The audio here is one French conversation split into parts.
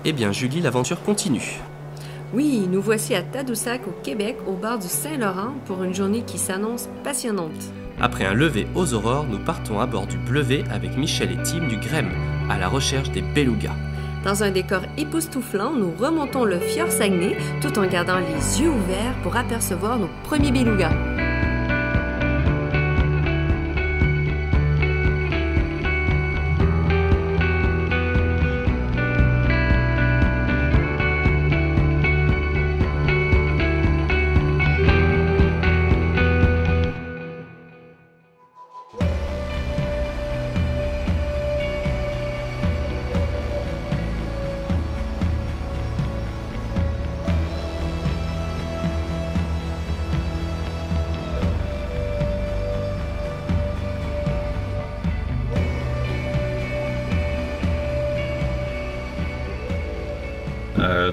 Eh bien Julie, l'aventure continue. Oui, nous voici à Tadoussac, au Québec, au bord du Saint-Laurent, pour une journée qui s'annonce passionnante. Après un lever aux aurores, nous partons à bord du Bleuvet avec Michel et Tim du Grem, à la recherche des belugas. Dans un décor époustouflant, nous remontons le fjord Saguenay, tout en gardant les yeux ouverts pour apercevoir nos premiers belugas.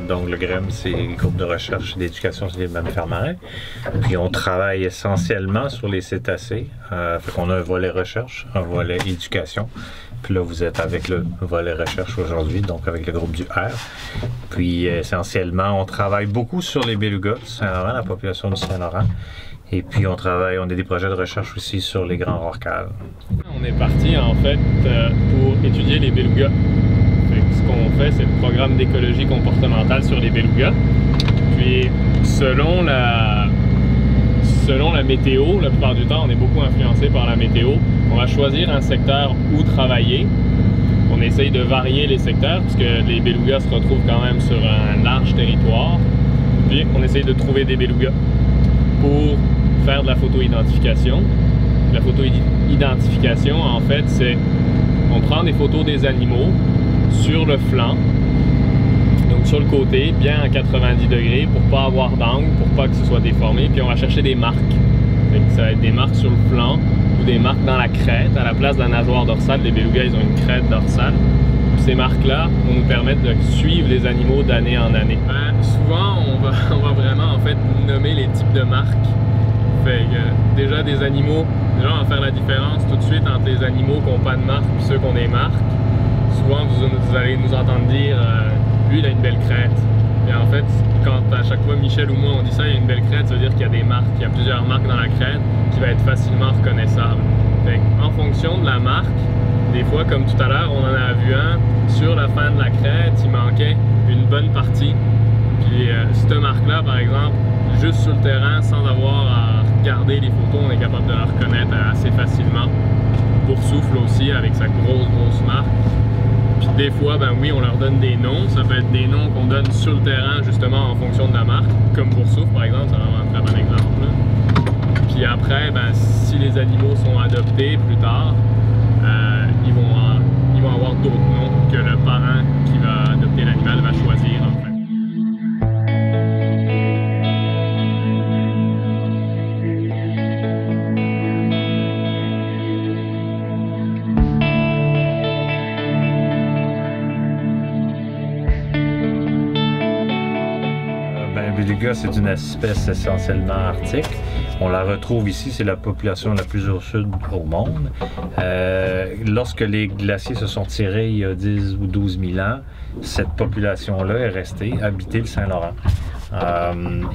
Donc le GREM, c'est le groupe de recherche et d'éducation sur les mammifères marins. Puis on travaille essentiellement sur les cétacés. Fait qu'on a un volet recherche, un volet éducation. Puis là, vous êtes avec le volet recherche aujourd'hui, donc avec le groupe du R. Puis essentiellement, on travaille beaucoup sur les belugas du Saint-Laurent, la population du Saint-Laurent. Et puis on a des projets de recherche aussi sur les grands rorquals. On est parti en fait pour étudier les belugas. Ce qu'on fait, c'est le programme d'écologie comportementale sur les belugas. Puis selon la météo, la plupart du temps, on est beaucoup influencé par la météo. On va choisir un secteur où travailler. On essaye de varier les secteurs puisque les belugas se retrouvent quand même sur un large territoire. Puis on essaye de trouver des belugas pour faire de la photo-identification. La photo-identification, en fait, c'est on prend des photos des animaux sur le flanc, donc sur le côté, bien à 90 degrés pour pas avoir d'angle, pour pas que ce soit déformé, puis on va chercher des marques. Fait que ça va être des marques sur le flanc ou des marques dans la crête. À la place de la nageoire dorsale, les belugas ils ont une crête dorsale. Puis ces marques-là vont nous permettre de suivre les animaux d'année en année. Souvent, on va vraiment en fait nommer les types de marques. Fait que déjà des animaux, déjà on va faire la différence tout de suite entre les animaux qui n'ont pas de marque et ceux qui ont des marques. Souvent, vous allez nous entendre dire lui, il a une belle crête. Et en fait, quand à chaque fois Michel ou moi on dit ça, il y a une belle crête, ça veut dire qu'il y a des marques, il y a plusieurs marques dans la crête qui va être facilement reconnaissable. Fait en fonction de la marque, des fois, comme tout à l'heure, on en a vu un, sur la fin de la crête, il manquait une bonne partie. Puis cette marque-là, par exemple, juste sur le terrain, sans avoir à regarder les photos, on est capable de la reconnaître assez facilement. Boursoufle aussi, avec sa grosse marque. Puis des fois, ben oui, on leur donne des noms. Ça peut être des noms qu'on donne sur le terrain, justement, en fonction de la marque. Comme Boursoufle, par exemple, c'est vraiment un très bon exemple. Là. Puis après, ben, si les animaux sont adoptés plus tard, ils vont avoir d'autres noms que le parent qui va adopter l'animal va choisir, en fait. Le beluga, c'est une espèce essentiellement arctique. On la retrouve ici, c'est la population la plus au sud au monde. Lorsque les glaciers se sont tirés il y a 10 ou 12 000 ans, cette population-là est restée habiter le Saint-Laurent.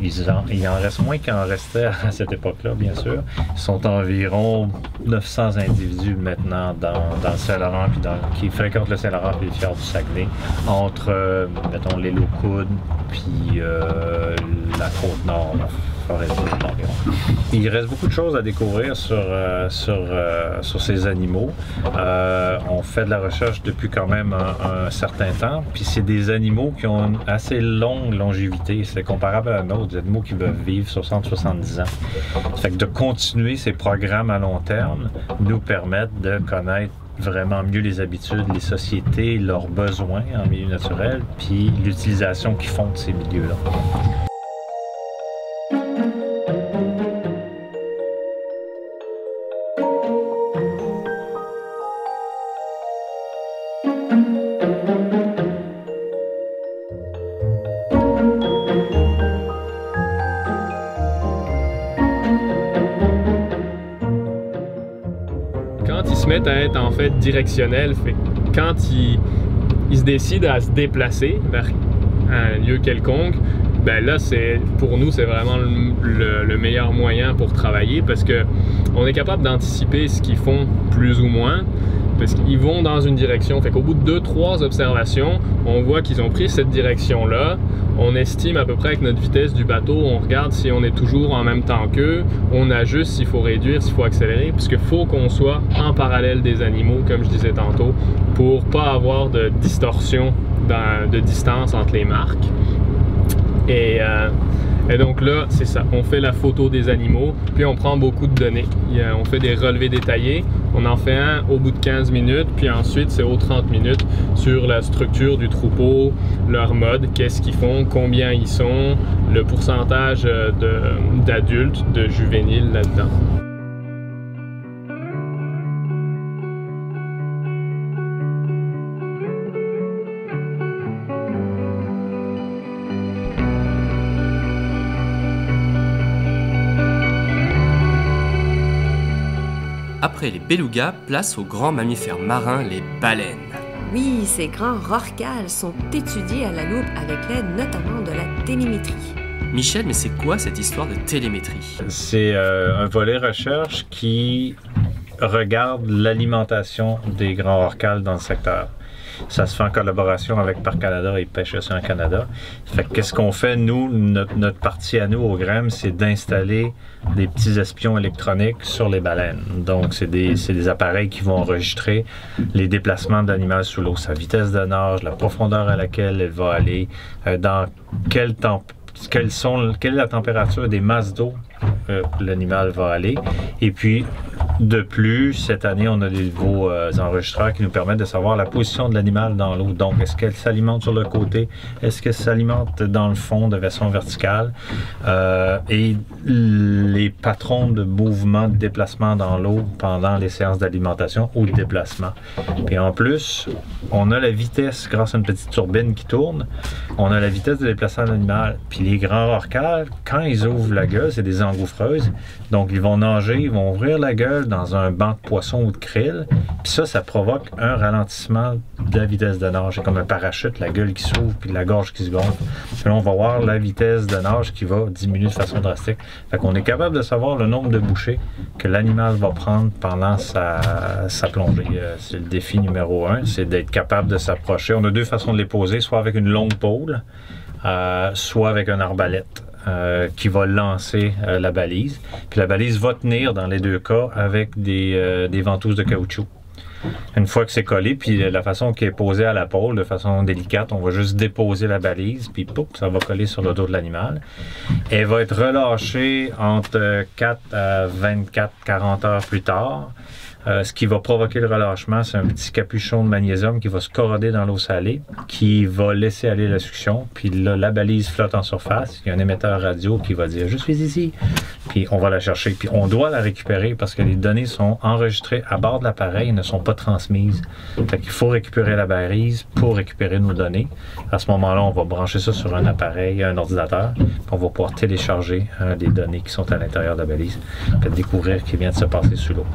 Il en reste moins qu'il en restait à cette époque-là, bien sûr. Ils sont environ 900 individus maintenant dans le Saint-Laurent, qui fréquentent le Saint-Laurent et le fjord du Saguenay, entre, mettons, l'île aux Coudes, puis la côte nord, la forêt de l'Orion. Il reste beaucoup de choses à découvrir sur ces animaux. On fait de la recherche depuis quand même un certain temps, puis c'est des animaux qui ont une assez longue longévité. C'est comparable à la nôtre, des animaux qui peuvent vivre 60-70 ans. Fait que de continuer ces programmes à long terme nous permettent de connaître vraiment mieux les habitudes, les sociétés, leurs besoins en milieu naturel, puis l'utilisation qu'ils font de ces milieux-là. Quand ils se mettent à être en fait directionnels, quand ils ils se décident à se déplacer vers un lieu quelconque, ben là, pour nous, c'est vraiment le meilleur moyen pour travailler parce qu'on est capable d'anticiper ce qu'ils font plus ou moins. Parce qu'ils vont dans une direction. Fait qu'au bout de 2-3 observations, on voit qu'ils ont pris cette direction-là. On estime à peu près avec notre vitesse du bateau, on regarde si on est toujours en même temps qu'eux. On ajuste s'il faut réduire, s'il faut accélérer. Puisqu'il faut qu'on soit en parallèle des animaux, comme je disais tantôt, pour pas avoir de distorsion de distance entre les marques. Et donc là, c'est ça, on fait la photo des animaux, puis on prend beaucoup de données. On fait des relevés détaillés, on en fait un au bout de 15 minutes, puis ensuite c'est aux 30 minutes sur la structure du troupeau, leur mode, qu'est-ce qu'ils font, combien ils sont, le pourcentage d'adultes, de juvéniles là-dedans. Après les belugas, place aux grands mammifères marins, les baleines. Oui, ces grands rorquals sont étudiés à la loupe avec l'aide notamment de la télémétrie. Michel, mais c'est quoi cette histoire de télémétrie? C'est un volet recherche qui regarde l'alimentation des grands rorquals dans le secteur. Ça se fait en collaboration avec Parc Canada et Pêche Océan Canada. Fait que qu'est-ce qu'on fait, nous, notre partie à nous au GREM, c'est d'installer des petits espions électroniques sur les baleines. Donc, c'est des appareils qui vont enregistrer les déplacements de l'animal sous l'eau, sa vitesse de nage, la profondeur à laquelle elle va aller, dans quelle est la température des masses d'eau l'animal va aller. Et puis, de plus, cette année, on a des nouveaux enregistreurs qui nous permettent de savoir la position de l'animal dans l'eau. Donc, est-ce qu'elle s'alimente sur le côté? Est-ce qu'elle s'alimente dans le fond de façon verticale? Et les patrons de mouvement, de déplacement dans l'eau pendant les séances d'alimentation ou de déplacement. Puis en plus, on a la vitesse, grâce à une petite turbine qui tourne, on a la vitesse de déplacement de l'animal. Puis les grands rorquals, quand ils ouvrent la gueule, c'est des engouffreuses. Donc, ils vont nager, ils vont ouvrir la gueule dans un banc de poissons ou de krill. Puis ça provoque un ralentissement de la vitesse de nage. C'est comme un parachute, la gueule qui s'ouvre puis la gorge qui se gonfle. Puis là, on va voir la vitesse de nage qui va diminuer de façon drastique. Fait qu'on est capable de savoir le nombre de bouchées que l'animal va prendre pendant sa plongée. C'est le défi numéro 1, c'est d'être capable de s'approcher. On a deux façons de les poser, soit avec une longue pôle, soit avec un arbalète. Qui va lancer la balise. Puis la balise va tenir dans les deux cas avec des ventouses de caoutchouc. Une fois que c'est collé, puis la façon qui est posée à la pôle, de façon délicate, on va juste déposer la balise, puis pouf, ça va coller sur le dos de l'animal. Elle va être relâchée entre 4 à 24-40 heures plus tard. Ce qui va provoquer le relâchement, c'est un petit capuchon de magnésium qui va se corroder dans l'eau salée, qui va laisser aller la succion. Puis là, la balise flotte en surface. Il y a un émetteur radio qui va dire « Je suis ici ». Puis on va la chercher. Puis on doit la récupérer parce que les données sont enregistrées à bord de l'appareil et ne sont pas transmises. Fait qu'il faut récupérer la balise pour récupérer nos données. À ce moment-là, on va brancher ça sur un appareil, un ordinateur. Puis on va pouvoir télécharger les données qui sont à l'intérieur de la balise. Puis découvrir ce qui vient de se passer sous l'eau.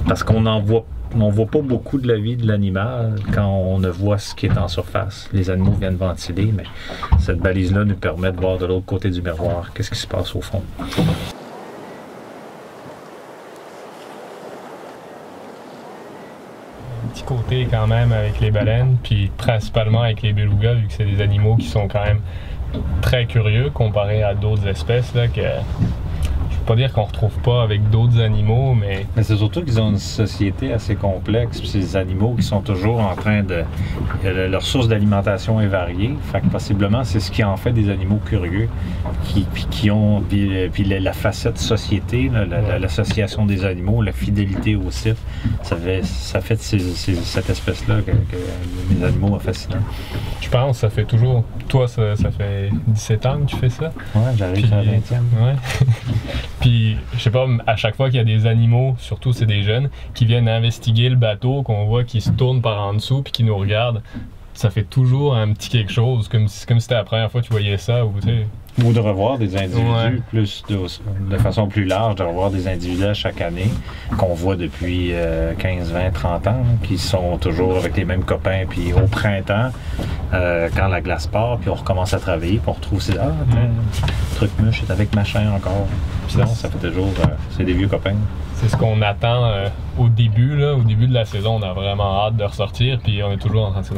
Parce qu'on on voit pas beaucoup de la vie de l'animal quand on ne voit ce qui est en surface. Les animaux viennent ventiler, mais cette balise-là nous permet de voir de l'autre côté du miroir qu'est-ce qui se passe au fond. Un petit côté quand même avec les baleines, puis principalement avec les belugas, vu que c'est des animaux qui sont quand même très curieux comparé à d'autres espèces là, que pas dire qu'on retrouve pas avec d'autres animaux, mais c'est surtout qu'ils ont une société assez complexe, puis c'est des animaux qui sont toujours en train de... Leur source d'alimentation est variée, fait que possiblement c'est ce qui en fait des animaux curieux, qui ont... Puis la facette société, l'association des animaux, la fidélité au site, ça fait de cette espèce-là que les animaux fascinants. Je pense que ça fait toujours... Toi, ça fait 17 ans que tu fais ça? Ouais, j'arrive à la 20e. Ouais. Puis, je sais pas, à chaque fois qu'il y a des animaux, surtout c'est des jeunes, qui viennent investiguer le bateau, qu'on voit qui se tournent par en dessous puis qui nous regardent, ça fait toujours un petit quelque chose, comme si c'était la première fois que tu voyais ça, ou tu sais, Ou de revoir des individus Ouais. plus de façon plus large, de revoir des individus à chaque année qu'on voit depuis 15, 20, 30 ans, là, qui sont toujours avec les mêmes copains. Puis au printemps, quand la glace part, puis on recommence à travailler, puis on retrouve ces truc mouche est avec machin encore. Puis non, ça fait toujours, c'est des vieux copains. C'est ce qu'on attend au début de la saison. On a vraiment hâte de ressortir, puis on est toujours en train de se...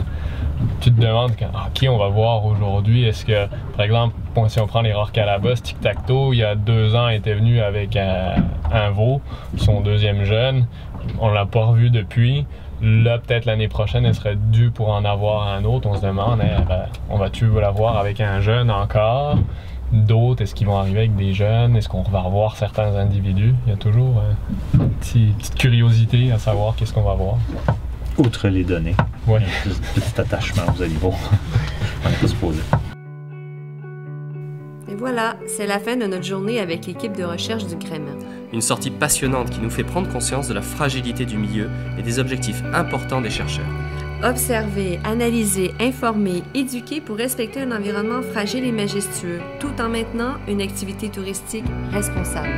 Tu te demandes qui on va voir aujourd'hui. Est-ce que, par exemple, si on prend les rares Calabas, Tic Tac Toe, il y a 2 ans, était venu avec un veau, son deuxième jeune. On l'a pas revu depuis. Là, peut-être l'année prochaine, elle serait due pour en avoir un autre. On se demande, on va-tu l'avoir avec un jeune encore? D'autres, est-ce qu'ils vont arriver avec des jeunes? Est-ce qu'on va revoir certains individus? Il y a toujours une petite curiosité à savoir qu'est-ce qu'on va voir. Outre les données, Ouais. un petit attachement aux animaux. On n'est pas supposé. Et voilà, c'est la fin de notre journée avec l'équipe de recherche du GREM. Une sortie passionnante qui nous fait prendre conscience de la fragilité du milieu et des objectifs importants des chercheurs. Observer, analyser, informer, éduquer pour respecter un environnement fragile et majestueux, tout en maintenant une activité touristique responsable.